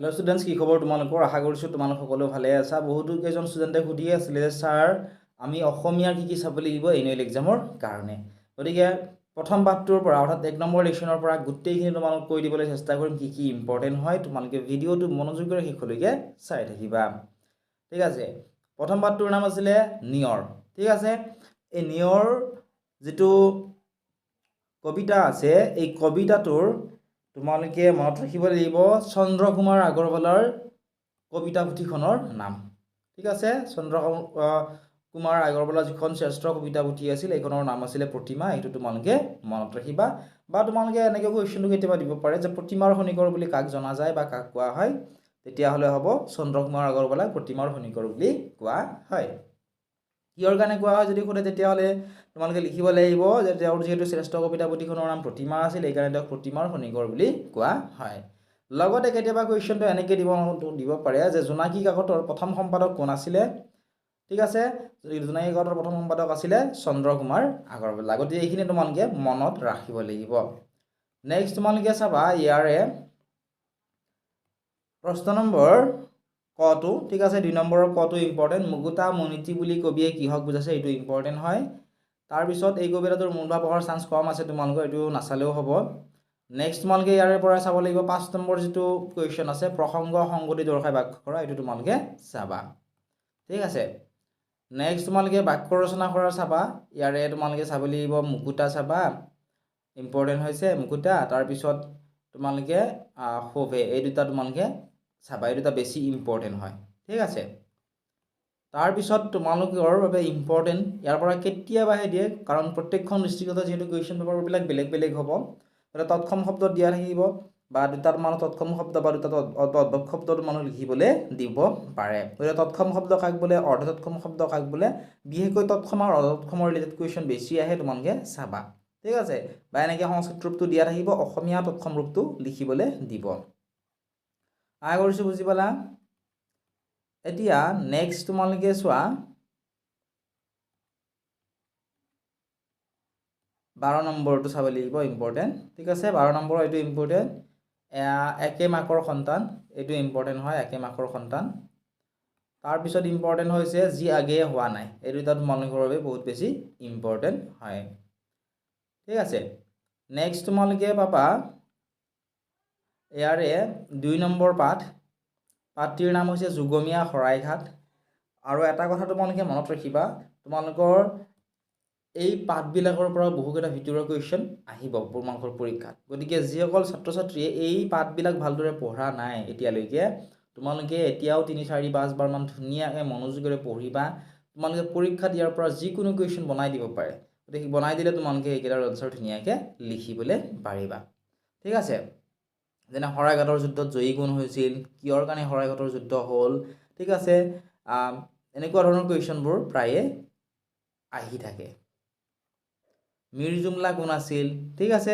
Hello' students, কি খবৰ তোমালোকৰ? আশা কৰিছোঁ তোমালোক সকলো ভালে আছা। বহুতো কেইজন ষ্টুডেণ্টে সুধি আছিলে যে ছাৰ আমি অসমীয়াৰ কি চাব লাগিব এনুৱেল এক্সামৰ কাৰণে। গতিকে প্ৰথম পাঠটোৰ পৰা অৰ্থাৎ 1 নম্বৰ লেকশ্যনৰ পৰা গোটেইখিনি তোমালোক কৈ দিবলৈ চেষ্টা কৰিম কি কি ইম্পৰ্টেণ্ট হয়। তোমালোকে ভিডিঅ'টো মনোযোগেৰে শেষলৈকে চাই থাকিবা। ঠিক আছে, প্ৰথম পাঠটোৰ নাম আছিলে নিয়ৰ। ঠিক আছে, এই নিয়ৰ যিটো কবিতা আছে এই কবিতাটোৰ তোমালোকে মনত ৰাখিব লাগিব চন্দ্ৰকুমাৰ আগৰৱালাৰ কবিতা পুথিখনৰ নাম। ঠিক আছে, কুমাৰ আগৰৱালাৰ যিখন শ্ৰেষ্ঠ কবিতা পুথি আছিল এইখনৰ নাম আছিলে প্ৰতিমা। এইটো তোমালোকে মনত ৰাখিবা। বা তোমালোকে এনেকৈ কুৱেশ্যনটো কেতিয়াবা দিব পাৰে যে প্ৰতিমাৰ খনিকৰ বুলি কাক জনা যায় বা কাক কোৱা হয়, তেতিয়াহ'লে হ'ব চন্দ্ৰকুমাৰ আগৰৱালাক প্ৰতিমাৰ খনিকৰ বুলি কোৱা হয়। কিহৰ কাৰণে কোৱা হয় যদি সোধে তেতিয়াহ'লে তোমালোকে লিখিব লাগিব যে তেওঁৰ যিহেতু শ্ৰেষ্ঠ কবিতা পুথিখনৰ নাম প্ৰতিমা আছিল, এইকাৰণে তেওঁক প্ৰতিমাৰ খনিকৰ বুলি কোৱা হয়। লগতে কেতিয়াবা কুৱেশ্যনটো এনেকৈ দিব পাৰে যে জোনাকী কাকতৰ প্ৰথম সম্পাদক কোন আছিলে। ঠিক আছে, জোনাকী কাকতৰ প্ৰথম সম্পাদক আছিলে চন্দ্ৰকুমাৰ আগৰৱালা। গতিকে এইখিনি তোমালোকে মনত ৰাখিব লাগিব। নেক্সট তোমালোকে চাবা ইয়াৰে প্ৰশ্ন নম্বৰ কটো। ঠিক আছে, 2 নম্বৰৰ কটো ইম্পৰ্টেণ্ট। মুকুতা মণিটি বুলি কবিয়ে কিহক বুজাইছে এইটো ইম্পৰ্টেণ্ট হয়। তাৰপিছত এই কবিতাটোৰ মূলভাৱ পঢ়াৰ চান্স কম আছে, তোমালোকৰ এইটো নাচালেও হ'ব। নেক্সট তোমালোকে ইয়াৰে পৰা চাব লাগিব 5 নম্বৰ যিটো কুৱেশ্যন আছে প্ৰসংগ সংগতি দৰ্শাই বাক্য কৰা, এইটো তোমালোকে চাবা। ঠিক আছে, নেক্সট তোমালোকে বাক্য ৰচনা কৰা চাবা। ইয়াৰে তোমালোকে চাব লাগিব মুকুতা চাবা, ইম্পৰ্টেণ্ট হৈছে মুকুতা। তাৰপিছত তোমালোকে শোভে, এই দুটা তোমালোকে চাবা, এই দুটা বেছি ইম্পৰ্টেণ্ট হয়। ঠিক আছে, তাৰপিছত তোমালোকৰ বাবে ইম্পৰ্টেণ্ট ইয়াৰ পৰা কেতিয়াবাহে দিয়ে, কাৰণ প্ৰত্যেকখন ডিষ্ট্ৰিক্টতে যিহেতু কুৱেশ্যন পেপাৰবিলাক বেলেগ বেলেগ হ'ব, তৎসম শব্দ দিয়া থাকিব বা দুটা তোমালোক তৎসম শব্দ বা দুটা অদ্ভৱ শব্দ তোমালোক লিখিবলৈ দিব পাৰে। গতিকে তৎসম শব্দ কাক বোলে, অৰ্ধ তৎসম শব্দ কাক বোলে, বিশেষকৈ তৎসম আৰু অৰ্ধ তৎসমৰ ৰিলেটেড কুৱেশ্যন বেছি আহে, তোমালোকে চাবা। ঠিক আছে, বা এনেকৈ সংস্কৃত ৰূপটো দিয়া থাকিব, অসমীয়া তৎসম ৰূপটো লিখিবলৈ দিব। আশা কৰিছোঁ বুজি পালা। এতিয়া নেক্সট তোমালোকে চোৱা 12 নম্বৰটো চাব লাগিব, ইম্পৰ্টেণ্ট। ঠিক আছে, 12 নম্বৰ এইটো ইম্পৰ্টেণ্ট। একে মাকৰ সন্তান, এইটো ইম্পৰ্টেণ্ট হয়, একে মাকৰ সন্তান। তাৰপিছত ইম্পৰ্টেণ্ট হৈছে যি আগেয়ে হোৱা নাই, এই দুটা তোমালোকৰ বাবে বহুত বেছি ইম্পৰ্টেণ্ট হয়। ঠিক আছে, নেক্সট তোমালোকে পাবা ইয়াৰে 2 নম্বৰ পাঠটিৰ নাম হৈছে যুগমীয়া শৰাইঘাট। আৰু এটা কথা তোমালোকে মনত ৰাখিবা, তোমালোকৰ এই পাঠবিলাকৰ পৰা বহুকেইটা ভিতৰুৱা কুৱেশ্যন আহিব তোমালোকৰ পৰীক্ষাত। গতিকে যিসকল ছাত্ৰ ছাত্ৰীয়ে এই পাঠবিলাক ভালদৰে পঢ়া নাই এতিয়ালৈকে, তোমালোকে এতিয়াও 3, 4, 5 বাৰমান ধুনীয়াকৈ মনোযোগেৰে পঢ়িবা। তোমালোকে পৰীক্ষাত ইয়াৰ পৰা যিকোনো কুৱেশ্যন বনাই দিব পাৰে, গতিকে বনাই দিলে তোমালোকে এইকেইটাৰ আনচাৰ ধুনীয়াকৈ লিখিবলৈ পাৰিবা। ঠিক আছে, যেনে শৰাইঘাটৰ যুদ্ধত জয়ী কোন হৈছিল, কিহৰ কাৰণে শৰাইঘাটৰ যুদ্ধ হ'ল। ঠিক আছে, এনেকুৱা ধৰণৰ কুৱেশ্যনবোৰ প্ৰায়ে আহি থাকে। মীৰ জুমলা কোন আছিল, ঠিক আছে,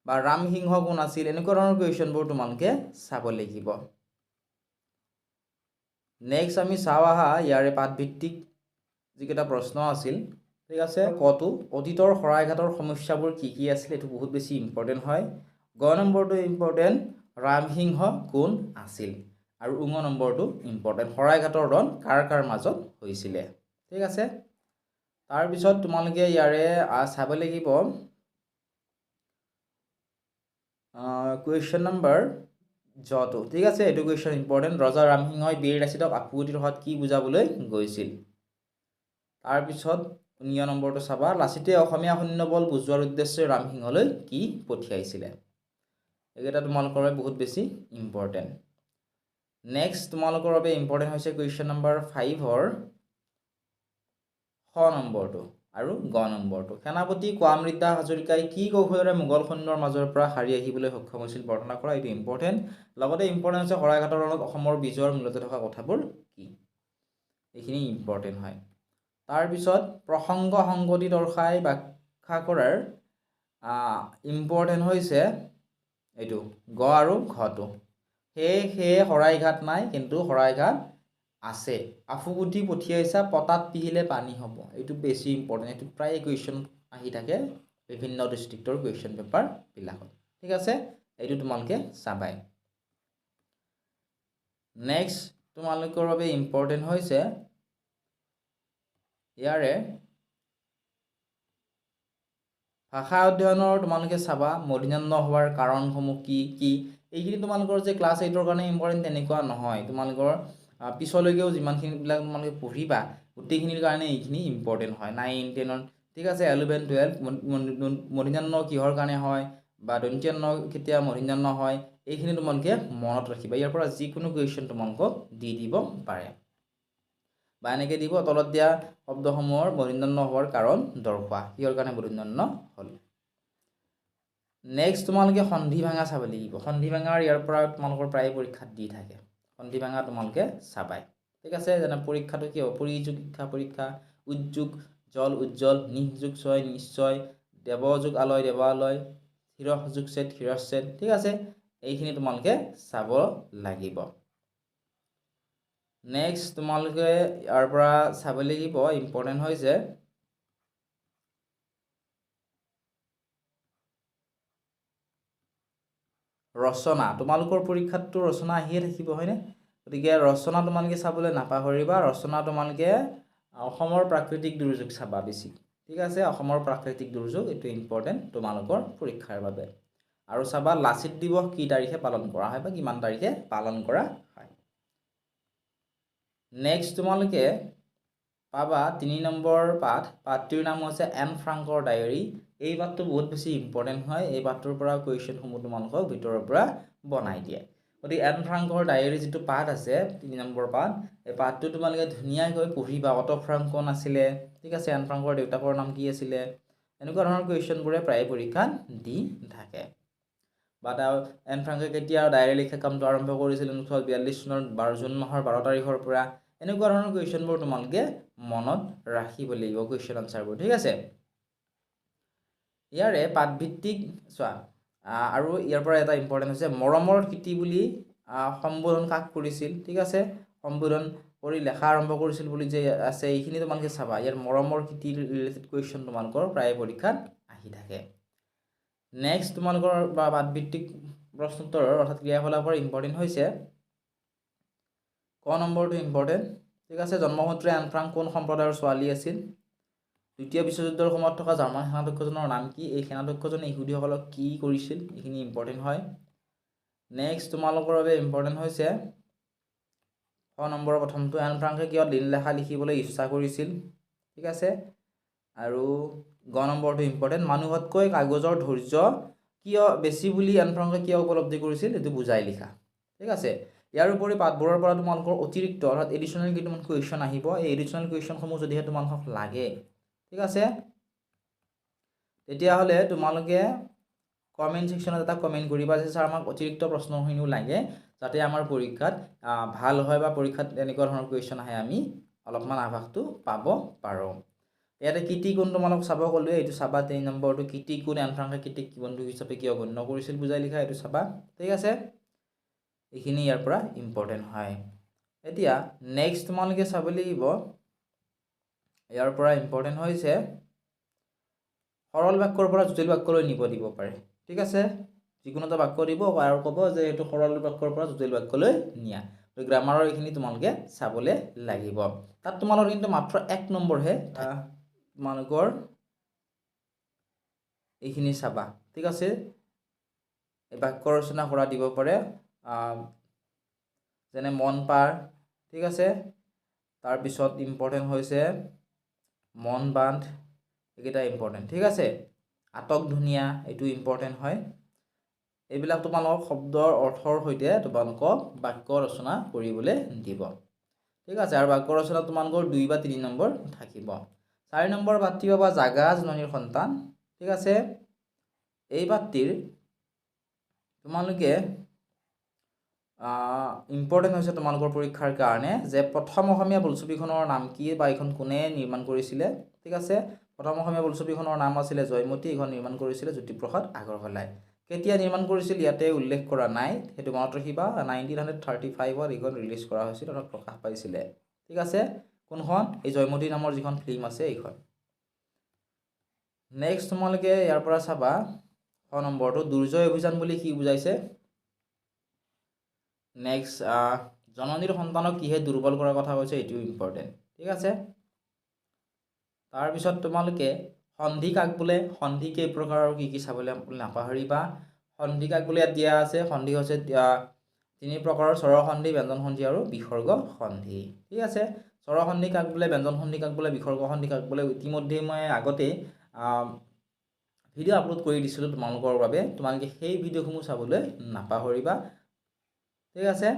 বা ৰামসিংহ কোন আছিল, এনেকুৱা ধৰণৰ কুৱেশ্যনবোৰ তোমালোকে চাব লাগিব। নেক্সট আমি চাওঁ আহা ইয়াৰে পাঠভিত্তিক যিকেইটা প্ৰশ্ন আছিল। ঠিক আছে, কটো অতীতৰ শৰাইঘাটৰ সমস্যাবোৰ কি কি আছিল, এইটো বহুত বেছি ইম্পৰ্টেণ্ট হয়। গ নম্বৰটো ইম্পৰ্টেণ্ট, ৰামসিংহ কোন আছিল। আৰু ঙ নম্বৰটো ইম্পৰ্টেণ্ট, শৰাইঘাটৰ ৰণ কাৰ কাৰ মাজত হৈছিলে। ঠিক আছে, তাৰপিছত তোমালোকে ইয়াৰে চাব লাগিব কুৱেশ্যন নম্বৰ জটো। ঠিক আছে, এইটো কুৱেশ্যন ইম্পৰ্টেণ্ট, ৰজা ৰামসিংহই বীৰ লাচিতক আপুগুটি ৰখাত কি বুজাবলৈ গৈছিল। তাৰপিছত 9 নম্বৰটো চাবা, লাচিতে অসমীয়া সৈন্যবল বুজোৱাৰ উদ্দেশ্যে ৰামসিংহলৈ কি পঠিয়াইছিলে। এইকেইটা তোমালোকৰ বাবে বহুত বেছি ইম্পৰ্টেণ্ট। নেক্সট তোমালোকৰ বাবে ইম্পৰ্টেণ্ট হৈছে কুৱেশ্যন নম্বৰ 5ৰ খ নম্বৰটো আৰু গ নম্বৰটো। সেনাপতি কোৱামৃদ্ধা হাজৰিকাই কি কৌশলেৰে মোগল সৈন্যৰ মাজৰ পৰা হাৰি আহিবলৈ সক্ষম হৈছিল বৰ্ণনা কৰা, এইটো ইম্পৰ্টেণ্ট। লগতে ইম্পৰ্টেণ্ট হৈছে শৰাইঘাটৰ ৰণত অসমৰ বিজয়ৰ মূলতে থকা কথাবোৰ কি, এইখিনি ইম্পৰ্টেণ্ট হয়। তাৰপিছত প্ৰসংগ সংগতি দৰ্শাই ব্যাখ্যা কৰাৰ ইম্পৰ্টেণ্ট হৈছে এইটো গ আৰু ঘটো। সেয়ে শৰাইঘাট নাই কিন্তু শৰাইঘাট আছে, আফুগুটি পঠিয়াইছা পতাত পিহিলে পানী হ'ব, এইটো বেছি ইম্পৰ্টেণ্ট। এইটো প্ৰায় কুৱেশ্যন আহি থাকে বিভিন্ন ডিষ্ট্ৰিক্টৰ কুৱেশ্যন পেপাৰবিলাকত। ঠিক আছে, এইটো তোমালোকে চাবাই। নেক্সট তোমালোকৰ বাবে ইম্পৰ্টেণ্ট হৈছে ইয়াৰে ভাষা অধ্যয়নৰ তোমালোকে চাবা মূৰ্ধন্য হোৱাৰ কাৰণসমূহ কি কি এইখিনি তোমালোকৰ যে ক্লাছ 8ৰ কাৰণে ইম্পৰ্টেণ্ট তেনেকুৱা নহয় তোমালোকৰ পিছলৈকেও যিমানখিনিবিলাক তোমালোকে পঢ়িবা গোটেইখিনিৰ কাৰণে এইখিনি ইম্পৰ্টেণ্ট হয় 9 10 ঠিক আছে 11 12 মূৰ্ধন্য কিহৰ কাৰণে হয় বা দন্ত্যান্ন কেতিয়া মূৰ্ধন্য হয় এইখিনি তোমালোকে মনত ৰাখিবা ইয়াৰ পৰা যিকোনো কুৱেশ্যন তোমালোকক দি দিব পাৰে বা এনেকৈ দিব তলত দিয়া শব্দসমূহৰ মূৰ্ধন্য হোৱাৰ কাৰণ দৰ্শোৱা কিহৰ কাৰণে মূৰ্ধন্য হ'ল নেক্সট তোমালোকে সন্ধি ভাঙা চাব লাগিব সন্ধি ভাঙাৰ ইয়াৰ পৰা তোমালোকৰ প্ৰায় পৰীক্ষাত দি থাকে সন্ধি ভাঙা তোমালোকে চাবাই ঠিক আছে যেনে পৰীক্ষাটো কি হ'ব পৰিযোগ শিক্ষা পৰীক্ষা উদ্যোগ জল উজ্জ্বল নিঃযোগ ছয় নিশ্চয় দেৱযোগ আলয় দেৱালয় হিৰযোগ ছেদ হিৰচ্ছেদ ঠিক আছে এইখিনি তোমালোকে চাব লাগিব নেক্সট তোমালোকে ইয়াৰ পৰা চাব লাগিব ইম্পৰ্টেণ্ট হৈছে ৰচনা তোমালোকৰ পৰীক্ষাতটো ৰচনা আহিয়ে থাকিব হয়নে গতিকে ৰচনা তোমালোকে চাবলৈ নাপাহৰিবা ৰচনা তোমালোকে অসমৰ প্ৰাকৃতিক দুৰ্যোগ চাবা বেছি ঠিক আছে অসমৰ প্ৰাকৃতিক দুৰ্যোগ এইটো ইম্পৰ্টেণ্ট তোমালোকৰ পৰীক্ষাৰ বাবে আৰু চাবা লাচিত দিৱস কি তাৰিখে পালন কৰা হয় বা কিমান তাৰিখে পালন কৰা হয় নেক্সট তোমালোকে পাবা 3 নম্বৰ পাঠটিৰ নাম হৈছে এন ফ্ৰাংকৰ ডায়েৰী এই পাঠটো বহুত বেছি ইম্পৰ্টেণ্ট হয় এই পাঠটোৰ পৰা কুৱেশ্যনসমূহ তোমালোকক ভিতৰৰ পৰা বনাই দিয়ে গতিকে এন ফ্ৰাংকৰ ডায়েৰী যিটো পাঠ আছে 3 নম্বৰ পাঠ এই পাঠটো তোমালোকে ধুনীয়াকৈ পঢ়িবা অটো ফ্ৰাংক কোন আছিলে ঠিক আছে এন ফ্ৰাংকৰ দেউতাকৰ নাম কি আছিলে এনেকুৱা ধৰণৰ কুৱেশ্যনবোৰে প্ৰায় পৰীক্ষাত দি থাকে বা এন ফ্ৰাংকে কেতিয়া ডায়েৰী লিখা কামটো আৰম্ভ কৰিছিল 1942 চনৰ 12 জুন মাহৰ 12 তাৰিখৰ পৰা এনেকুৱা ধৰণৰ কুৱেশ্যনবোৰ তোমালোকে মনত ৰাখিব লাগিব কুৱেশ্যন আনসাৰবোৰ ঠিক আছে ইয়াৰে পাঠভিত্তিক চোৱা আৰু ইয়াৰ পৰা এটা ইম্পৰ্টেণ্ট হৈছে মৰমৰ কীৰ্তি বুলি সম্বোধন কাক কৰিছিল ঠিক আছে সম্বোধন কৰি লেখা আৰম্ভ কৰিছিল বুলি যে আছে এইখিনি তোমালোকে চাবা ইয়াৰ মৰমৰ কীৰ্তি ৰিলেটেড কুৱেশ্যন তোমালোকৰ প্ৰায় পৰীক্ষাত আহি থাকে নেক্সট তোমালোকৰ বা পাঠভিত্তিক প্ৰশ্নোত্তৰৰ অৰ্থাৎ ক্ৰিয়াকলাপৰ ইম্পৰ্টেণ্ট হৈছে ক নম্বৰটো ইম্পৰ্টেণ্ট ঠিক আছে জন্মসূত্ৰে এন ফ্ৰাংক কোন সম্প্ৰদায়ৰ ছোৱালী আছিল দ্বিতীয় বিশ্বযুদ্ধৰ সময়ত থকা জাৰ্মান সেনাধ্যক্ষজনৰ নাম কি এই সেনাধ্যক্ষজনে ইহুদীসকলক কি কৰিছিল এইখিনি ইম্পৰ্টেণ্ট হয় নেক্সট তোমালোকৰ বাবে ইম্পৰ্টেণ্ট হৈছে ক নম্বৰৰ প্ৰথমটো এন ফ্ৰাংকে কিয় দিনলেখা লিখিবলৈ ইচ্ছা কৰিছিল ঠিক আছে আৰু গ নম্বৰটো ইম্পৰ্টেণ্ট মানুহতকৈ কাগজৰ ধৈৰ্য কিয় বেছি বুলি এন ফ্ৰাংকে কিয় উপলব্ধি কৰিছিল এইটো বুজাই লিখা ঠিক আছে ইয়াৰ উপৰি পাঠবোৰৰ পৰা তোমালোকৰ অতিৰিক্ত অৰ্থাৎ এডিশ্যনেল কিছুমান কুৱেশ্যন আহিব এই এডিশ্যনেল কুৱেশ্যনসমূহ যদিহে তোমালোকক লাগে ঠিক আছে তেতিয়াহ'লে তোমালোকে কমেণ্ট ছেকশ্যনত এটা কমেণ্ট কৰিবা যে ছাৰ আমাক অতিৰিক্ত প্ৰশ্নখিনিও লাগে যাতে আমাৰ পৰীক্ষাত ভাল হয় বা পৰীক্ষাত এনেকুৱা ধৰণৰ কুৱেশ্যন আহে আমি অলপমান আভাসটো পাব পাৰোঁ ইয়াতে কীৰ্তি কোণ তোমালোক চাব ক'লোৱে এইটো চাবা 3 নম্বৰটো কীৰ্তি কোণ এন ফ্ৰাংকে কীৰ্তিক বন্ধু হিচাপে কিয় গণ্য কৰিছিল বুজাই লিখা এইটো চাবা ঠিক আছে এইখিনি ইয়াৰ পৰা ইম্পৰ্টেণ্ট হয় এতিয়া নেক্সট তোমালোকে চাব লাগিব ইয়াৰ পৰা ইম্পৰ্টেণ্ট হৈছে সৰল বাক্যৰ পৰা জটিল বাক্যলৈ নিব দিব পাৰে ঠিক আছে যিকোনো এটা বাক্য দিব আৰু ক'ব যে এইটো সৰল বাক্যৰ পৰা জটিল বাক্যলৈ নিয়া তো গ্ৰামাৰৰ এইখিনি তোমালোকে চাবলৈ লাগিব তাত তোমালোকৰ কিন্তু মাত্ৰ 1 নম্বৰহে তোমালোকৰ এইখিনি চাবা ঠিক আছে এই বাক্য ৰচনা কৰা দিব পাৰে যেনে মন পাৰ ঠিক আছে তাৰপিছত ইম্পৰ্টেণ্ট হৈছে মন বান্ধ এইকেইটা ইম্পৰ্টেণ্ট ঠিক আছে আটক ধুনীয়া এইটো ইম্পৰ্টেণ্ট হয় এইবিলাক তোমালোকক শব্দৰ অৰ্থৰ সৈতে তোমালোকক বাক্য ৰচনা কৰিবলৈ দিব ঠিক আছে আৰু বাক্য ৰচনা তোমালোকৰ 2 বা 3 নম্বৰ থাকিব 4 নম্বৰ পাঠটি পাবা জাগা জননীৰ সন্তান ঠিক আছে এই পাঠটিৰ তোমালোকে ইম্পৰ্টেণ্ট হৈছে তোমালোকৰ পৰীক্ষাৰ কাৰণে যে প্ৰথম অসমীয়া বোলছবিখনৰ নাম কি বা এইখন কোনে নিৰ্মাণ কৰিছিলে ঠিক আছে প্ৰথম অসমীয়া বোলছবিখনৰ নাম আছিলে জয়মতী এইখন নিৰ্মাণ কৰিছিলে জ্যোতিপ্ৰসাদ আগৰৱালাই কেতিয়া নিৰ্মাণ কৰিছিল ইয়াতে উল্লেখ কৰা নাই সেইটো মনত ৰাখিবা 1935ত এইখন ৰিলিজ কৰা হৈছিল অৰ্থাৎ প্ৰকাশ পাইছিলে ঠিক আছে কোনখন এই জয়মতী নামৰ যিখন ফিল্ম আছে এইখন নেক্সট তোমালোকে ইয়াৰ পৰা চাবা 6 নম্বৰটো দুৰ্জয় অভিযান বুলি কি বুজাইছে নেক্সট জননীৰ সন্তানক কিহে দুৰ্বল কৰাৰ কথা কৈছে, এইটো ইম্পৰ্টেণ্ট। ঠিক আছে, তাৰপিছত তোমালোকে সন্ধি কাক বোলে, সন্ধি কেই প্ৰকাৰৰ কি চাবলৈ নাপাহৰিবা। সন্ধি কাক বোলে ইয়াত দিয়া আছে, সন্ধি হৈছে 3 প্ৰকাৰৰ: স্বৰ সন্ধি, ব্যঞ্জন সন্ধি আৰু বিসৰ্গ সন্ধি। ঠিক আছে, স্বৰ সন্ধি কাক বোলে, ব্যঞ্জন সন্ধি কাক বোলে, বিসৰ্গ সন্ধি কাক বোলে, ইতিমধ্যে মই আগতে ভিডিঅ' আপলোড কৰি দিছিলোঁ তোমালোকৰ বাবে, তোমালোকে সেই ভিডিঅ'সমূহ চাবলৈ নাপাহৰিবা। ঠিক আছে,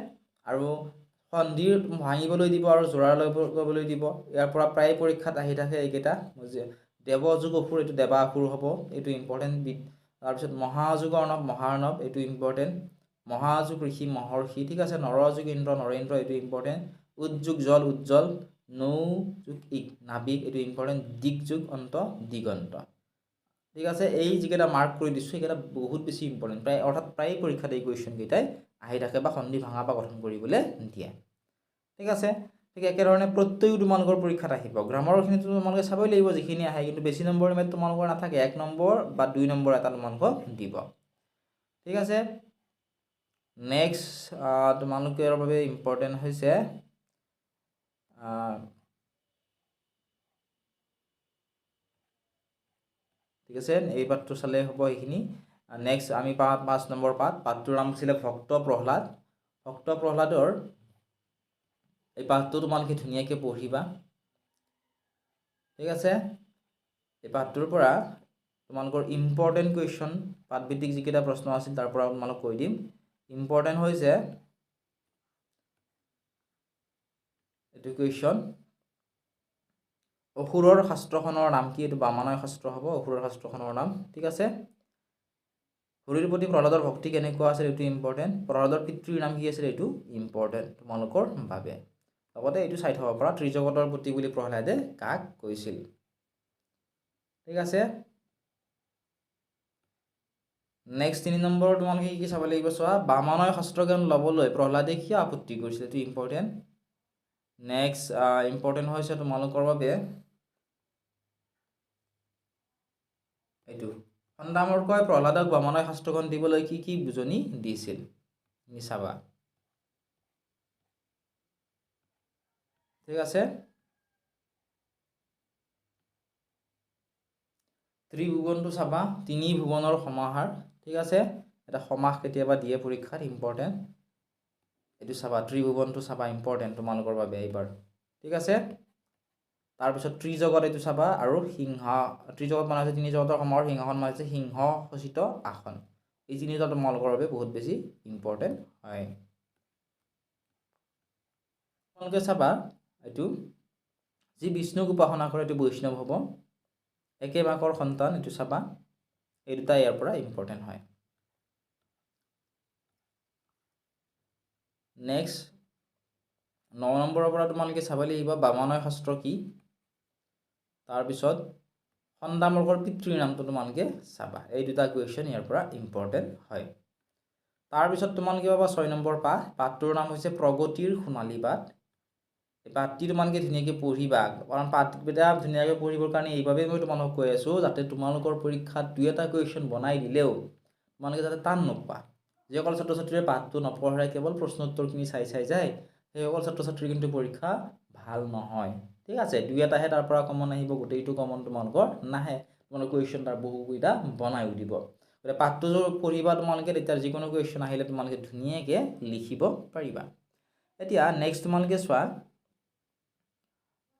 আৰু সন্ধিৰ ভাঙিবলৈ দিব আৰু যোৰা লবলৈ দিব। ইয়াৰ পৰা প্ৰায় পৰীক্ষাত আহি থাকে এইকেইটা। দেৱযোগ অসুৰ, এইটো দেৱা অসুৰ হ'ব, এইটো ইম্পৰ্টেণ্ট বিট। তাৰপিছত মহাযোগ অৰ্ণৱ, মহাৰ্ণৱ, এইটো ইম্পৰ্টেণ্ট। মহাযোগ ঋষি, মহৰ্ষি। ঠিক আছে, নৰযোগ ইন্দ্ৰ, নৰেন্দ্ৰ, এইটো ইম্পৰ্টেণ্ট। উদ্যোগ জল, উজ্জ্বল। নৌযোগ নাবিক, এইটো ইম্পৰ্টেণ্ট। দিগযোগ অন্ত, দিগন্ত। ঠিক আছে, এই যিকেইটা মাৰ্ক কৰি দিছোঁ সেইকেইটা বহুত বেছি ইম্পৰ্টেণ্ট, অৰ্থাৎ প্ৰায় পৰীক্ষাত এই কুৱেশ্যন কেইটাই আহি থাকে বা সন্ধি ভাঙা বা গঠন কৰিবলৈ দিয়ে। ঠিক আছে, ঠিক একেধৰণে প্ৰত্যয়ো তোমালোকৰ পৰীক্ষাত আহিব। গ্ৰামাৰখিনিতো তোমালোকে চাবই লাগিব যিখিনি আহে, কিন্তু বেছি নম্বৰ ইমান তোমালোকৰ নাথাকে, 1 নম্বৰ বা 2 নম্বৰ এটা তোমালোকক দিব। ঠিক আছে, নেক্সট তোমালোকৰ বাবে ইম্পৰ্টেণ্ট হৈছে ঠিক আছে, এই পাঠটো চালে হ'ব এইখিনি। নেক্সট আমি 5 নম্বৰ পাঠটোৰ নাম আছিলে ভক্ত প্ৰহ্লাদ। ভক্ত প্ৰহ্লাদৰ এই পাঠটো তোমালোকে ধুনীয়াকৈ পঢ়িবা। ঠিক আছে, এই পাঠটোৰ পৰা তোমালোকৰ ইম্পৰ্টেণ্ট কুৱেশ্যন, পাঠভিত্তিক যিকেইটা প্ৰশ্ন আছিল তাৰ পৰা তোমালোক কৈ দিম। ইম্পৰ্টেণ্ট হৈছে এইটো কুৱেশ্যন, অসুৰৰ শাস্ত্ৰখনৰ নাম কি? এইটো বামানয় শাস্ত্ৰ হ'ব, অসুৰৰ শাস্ত্ৰখনৰ নাম। ঠিক আছে, হৰিৰ প্ৰতি প্ৰহ্লাদৰ ভক্তি কেনেকুৱা আছিল, এইটো ইম্পৰ্টেণ্ট। প্ৰহ্লাদৰ পিতৃৰ নাম কি আছিল, এইটো ইম্পৰ্টেণ্ট তোমালোকৰ বাবে। লগতে এইটো চাই থ'ব পৰা, ত্ৰিজগতৰ প্ৰতি বুলি প্ৰহ্লাদে কাক কৈছিল। ঠিক আছে, নেক্সট 3 নম্বৰ তোমালোকে কি চাব লাগিব চোৱা, বামানয় শাস্ত্ৰ জ্ঞান ল'বলৈ প্ৰহ্লাদে কিয় আপত্তি কৰিছিল, এইটো ইম্পৰ্টেণ্ট। নেক্সট ইম্পৰ্টেণ্ট হৈছে তোমালোকৰ বাবে এইটো, সন্দামৰ্কই প্ৰহ্লাদক বামানয় শাস্ত্ৰখন দিবলৈ কি কি বুজনি দিছিল, চাবা। ঠিক আছে, ত্ৰিভুৱনটো চাবা, 3 ভুৱনৰ সমাহাৰ। ঠিক আছে, এটা সমাস কেতিয়াবা দিয়ে পৰীক্ষাত, ইম্পৰ্টেণ্ট। এইটো চাবা, ত্ৰিভুৱনটো চাবা, ইম্পৰ্টেণ্ট তোমালোকৰ বাবে এইবাৰ। ঠিক আছে, তাৰপিছত ত্ৰিজগত এইটো চাবা, আৰু সিংহ, ত্ৰিজগত মানে হৈছে 3 জগতৰ সমাহাৰ, সিংহাসন মানে হৈছে সিংহ খচিত আসন। এই 3টা তোমালোকৰ বাবে বহুত বেছি ইম্পৰ্টেণ্ট হয়। তোমালোকে চাবা, এইটো যি বিষ্ণুক উপাসনা কৰে এইটো বৈষ্ণৱ হ'ব। একে মাকৰ সন্তান, এইটো চাবা, এই দুটা ইয়াৰ পৰা ইম্পৰ্টেণ্ট হয়। নেক্সট 9 নম্বৰৰ পৰা তোমালোকে চাব লাগিব বামানয় শাস্ত্ৰ কি, তাৰপিছত সন্দামৰ্কৰ পিতৃৰ নামটো তোমালোকে চাবা। এই দুটা কুৱেশ্যন ইয়াৰ পৰা ইম্পৰ্টেণ্ট হয়। তাৰপিছত তোমালোকে পাবা 6 নম্বৰ পাঠটোৰ নাম হৈছে প্ৰগতিৰ সোণালী বাট। এই পাঠটি তোমালোকে ধুনীয়াকৈ পঢ়িবা, কাৰণ পাঠকেইটা ধুনীয়াকৈ পঢ়িবৰ কাৰণে এইবাবেই মই তোমালোকক কৈ আছোঁ, যাতে তোমালোকৰ পৰীক্ষাত 2-এটা কুৱেশ্যন বনাই দিলেও তোমালোকে যাতে টান নোপোৱা। যিসকল ছাত্ৰ ছাত্ৰীয়ে পাঠটো নপঢ়াই কেৱল প্ৰশ্ন উত্তৰখিনি চাই যায়, সেইসকল ছাত্ৰ ছাত্ৰীৰ কিন্তু পৰীক্ষা ভাল নহয়। ঠিক আছে, 2-এটাহে তাৰ পৰা কমন আহিব, গোটেইটো কমন তোমালোকৰ নাহে। তোমালোকৰ কুৱেশ্যন তাৰ বহুকেইটা বনাইও দিব। গতিকে পাঠটো পঢ়িবা তোমালোকে, তেতিয়া যিকোনো কুৱেশ্যন আহিলে তোমালোকে ধুনীয়াকৈ লিখিব পাৰিবা। এতিয়া নেক্সট তোমালোকে চোৱা,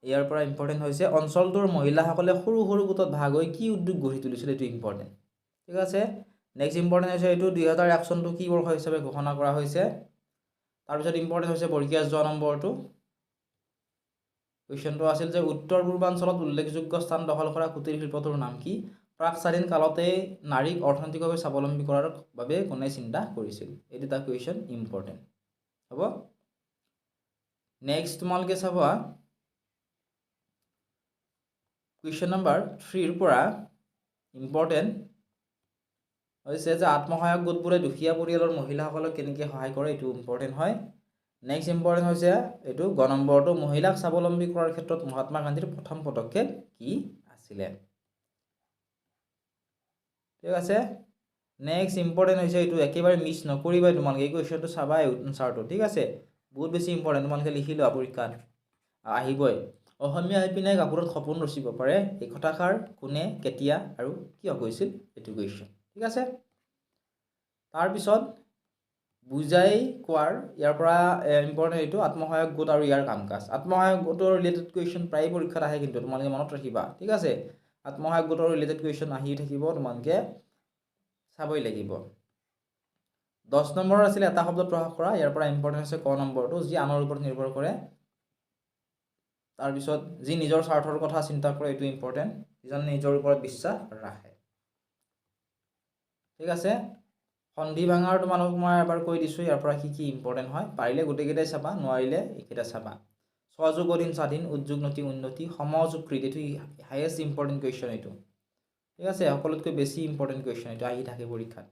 ইয়াৰ পৰা ইম্পৰ্টেণ্ট হৈছে অঞ্চলটোৰ মহিলাসকলে সৰু সৰু গোটত ভাগ হৈ কি উদ্যোগ গঢ়ি তুলিছিল, এইটো ইম্পৰ্টেণ্ট। ঠিক আছে, নেক্সট ইম্পৰ্টেণ্ট হৈছে এইটো 2001 চনটো কি বৰ্ষ হিচাপে ঘোষণা কৰা হৈছে। তাৰপিছত ইম্পৰ্টেণ্ট হৈছে বৰ্গীয়া যোৱা নম্বৰটো। কুৱেশ্যনটো আছিল যে উত্তৰ পূৰ্বাঞ্চলত উল্লেখযোগ্য স্থান দখল কৰা কুটিৰ শিল্পটোৰ নাম কি? প্ৰাক স্বাধীন কালতে নাৰীক অৰ্থনৈতিকভাৱে স্বাৱলম্বী কৰাৰ বাবে কোনে চিন্তা কৰিছিল? এই দুটা কুৱেশ্যন ইম্পৰ্টেণ্ট হ'ব। নেক্সট তোমালোকে চাবা, কুৱেশ্যন নম্বৰ 3 পৰা ইম্পৰ্টেণ্ট হৈছে যে আত্মসহায়ক গোটবোৰে দুখীয়া পৰিয়ালৰ মহিলাসকলক কেনেকৈ সহায় কৰে, এইটো ইম্পৰ্টেণ্ট হয়। নেক্সট ইম্পৰ্টেণ্ট হৈছে এইটো গ নম্বৰটো, মহিলাক স্বাৱলম্বী কৰাৰ ক্ষেত্ৰত মহাত্মা গান্ধীৰ প্ৰথম পদক্ষেপ কি আছিলে। ঠিক আছে, নেক্সট ইম্পৰ্টেণ্ট হৈছে এইটো, একেবাৰে মিছ নকৰিবা তোমালোকে, এই কুৱেশ্যনটো চাবা এনচাৰটো। ঠিক আছে, বহুত বেছি ইম্পৰ্টেণ্ট, তোমালোকে লিখি লোৱা পৰীক্ষাত আহিবই। অসমীয়া হৈ পিনে কাপোৰত সপোন ৰচিব পাৰে, এই কথাষাৰ কোনে, কেতিয়া আৰু কিয় কৈছিল, এইটো কুৱেশ্যন। ঠিক আছে, তাৰপিছত বুজাই কোৱাৰ ইয়াৰ পৰা ইম্পৰ্টেণ্ট এইটো আত্মসহায়ক গোট আৰু ইয়াৰ কাম কাজ। আত্মসহায়ক গোটৰ ৰিলেটেড কুৱেশ্যন প্ৰায় পৰীক্ষাত আহে, কিন্তু তোমালোকে মনত ৰাখিবা। ঠিক আছে, আত্মসহায়ক গোটৰ ৰিলেটেড কুৱেশ্যন আহি থাকিব, তোমালোকে চাবই লাগিব। 10 নম্বৰ আছিলে এটা শব্দ প্ৰকাশ কৰা, ইয়াৰ পৰা ইম্পৰ্টেণ্ট আছে ক নম্বৰটো, যি আনৰ ওপৰত নিৰ্ভৰ কৰে। তাৰপিছত যি নিজৰ স্বাৰ্থৰ কথা চিন্তা কৰে, এইটো ইম্পৰ্টেণ্ট, যিজনে নিজৰ ওপৰত বিশ্বাস ৰাখে। ঠিক আছে, সন্ধি ভাঙাৰ তোমালোকক মই এবাৰ কৈ দিছোঁ, ইয়াৰ পৰা কি ইম্পৰ্টেণ্ট হয়, পাৰিলে গোটেইকেইটাই চাবা, নোৱাৰিলে এইকেইটা চাবা। সহযোগ অধীন স্বাধীন, উদ্যোগ নতি উন্নতি, সমযোগকৃত, এইটো হাইয়েষ্ট ইম্পৰ্টেণ্ট কুৱেশ্যন এইটো। ঠিক আছে, সকলোতকৈ বেছি ইম্পৰ্টেণ্ট কুৱেশ্যন এইটো, আহি থাকে পৰীক্ষাত।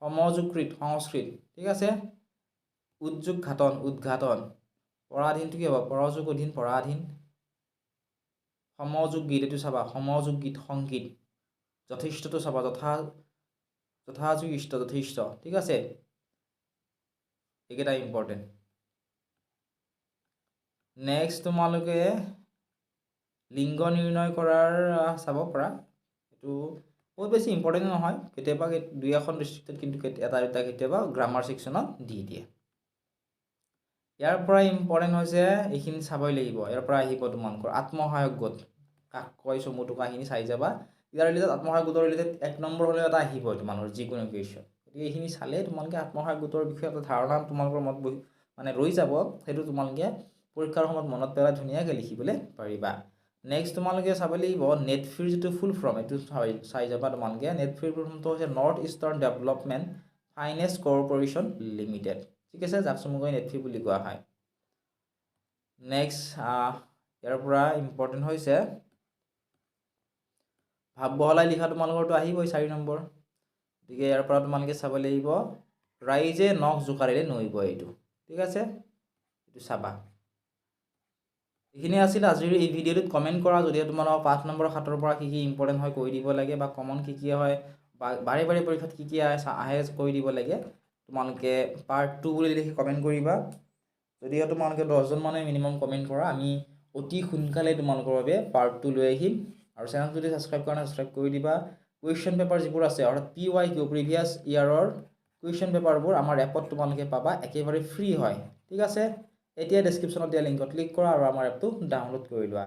সমযোগকৃত সংস্কৃত। ঠিক আছে, উদ্যোগ ঘাটন উদ্ঘাটন, পৰাধীনটো কি হ'ব, পৰযোগ অধীন পৰাধীন, সমযোগ গীত এইটো চাবা, সমযোগ গীত সংগীত, যথেষ্টটো চাবা, যথাযোগ ইষ্ট যথেষ্ট। ঠিক আছে, এইকেইটা ইম্পৰ্টেণ্ট। নেক্সট তোমালোকে লিংগ নিৰ্ণয় কৰাৰ চাব পৰা, এইটো বহুত বেছি ইম্পৰ্টেণ্ট নহয়, কেতিয়াবা 2-এখন ডিষ্ট্ৰিক্টত কিন্তু এটা দুটা কেতিয়াবা গ্ৰামাৰ ছেকশ্যনত দি দিয়ে। ইয়াৰ পৰা ইম্পৰ্টেণ্ট হৈছে এইখিনি চাবই লাগিব। ইয়াৰ পৰা আহিব তোমালোকৰ আত্মসহায়ক গোট, কাক কয় চমুটো কাহিনী চাই যাবা। ইয়াৰ ৰিলেটেড আত্মসহায়ক গোটৰ ৰিলেটেড 1 নম্বৰ হ'লেও এটা আহিবই তোমালোকৰ যিকোনো কুৱেশ্যন। গতিকে এইখিনি চালে তোমালোকে আত্মসহায়ক গোটৰ বিষয়ে এটা ধাৰণা তোমালোকৰ মনত মানে ৰৈ যাব, সেইটো তোমালোকে পৰীক্ষাৰ সময়ত মনত পেলাই ধুনীয়াকৈ লিখিবলৈ পাৰিবা। নেক্সট তোমালোকে চাব লাগিব নেটফ্ৰিৰ যিটো ফুল ফৰ্ম, এইটো চাই যাবা তোমালোকে। নেটফ্ৰিৰ প্ৰথমটো হৈছে north eastern development finance corporation limited. ঠিক আছে, যাক চমুকৈ নেটফ্ৰি বুলি কোৱা হয়। নেক্সট ইয়াৰ পৰা ইম্পৰ্টেণ্ট হৈছে ভাৱ বহলাই লিখা, তোমালোকৰতো আহিবই 4 নম্বৰ। গতিকে ইয়াৰ পৰা তোমালোকে চাব লাগিব ৰাইজে নখ জোকাৰিলে নৈ বয়, এইটো। ঠিক আছে, এইটো চাবা। এইখিনি আছিল আজিৰ এই ভিডিঅ'টোত। কমেণ্ট কৰা যদি তোমালোকৰ 5 নম্বৰ 7-ৰ পৰা কি ইম্পৰ্টেণ্ট হয় কৈ দিব লাগে, বা কমন কি হয়, বা বাৰে বাৰে পৰীক্ষাত কি আহে কৈ দিব লাগে। তোমালোকে পাৰ্ট 2 বুলি লিখি কমেণ্ট কৰিবা। যদিও তোমালোকে 10জন মানে মিনিমাম কমেণ্ট কৰা, আমি অতি সোনকালে তোমালোকৰ বাবে পাৰ্ট 2 লৈ আহিম। আৰু চেনেলটো যদি ছাবস্ক্ৰাইব কৰা নাই ছাবস্ক্ৰাইব কৰি দিবা। কুৱেশ্যন পেপাৰ যিবোৰ আছে, অৰ্থাৎ PYQ প্ৰিভিয়াছ ইয়াৰৰ কুৱেশ্যন পেপাৰবোৰ আমাৰ এপত তোমালোকে পাবা, একেবাৰে ফ্ৰী হয়। ঠিক আছে, এতিয়া ডেছক্ৰিপশ্যনত দিয়া লিংকত ক্লিক কৰা আৰু আমাৰ এপটো ডাউনলোড কৰি লোৱা।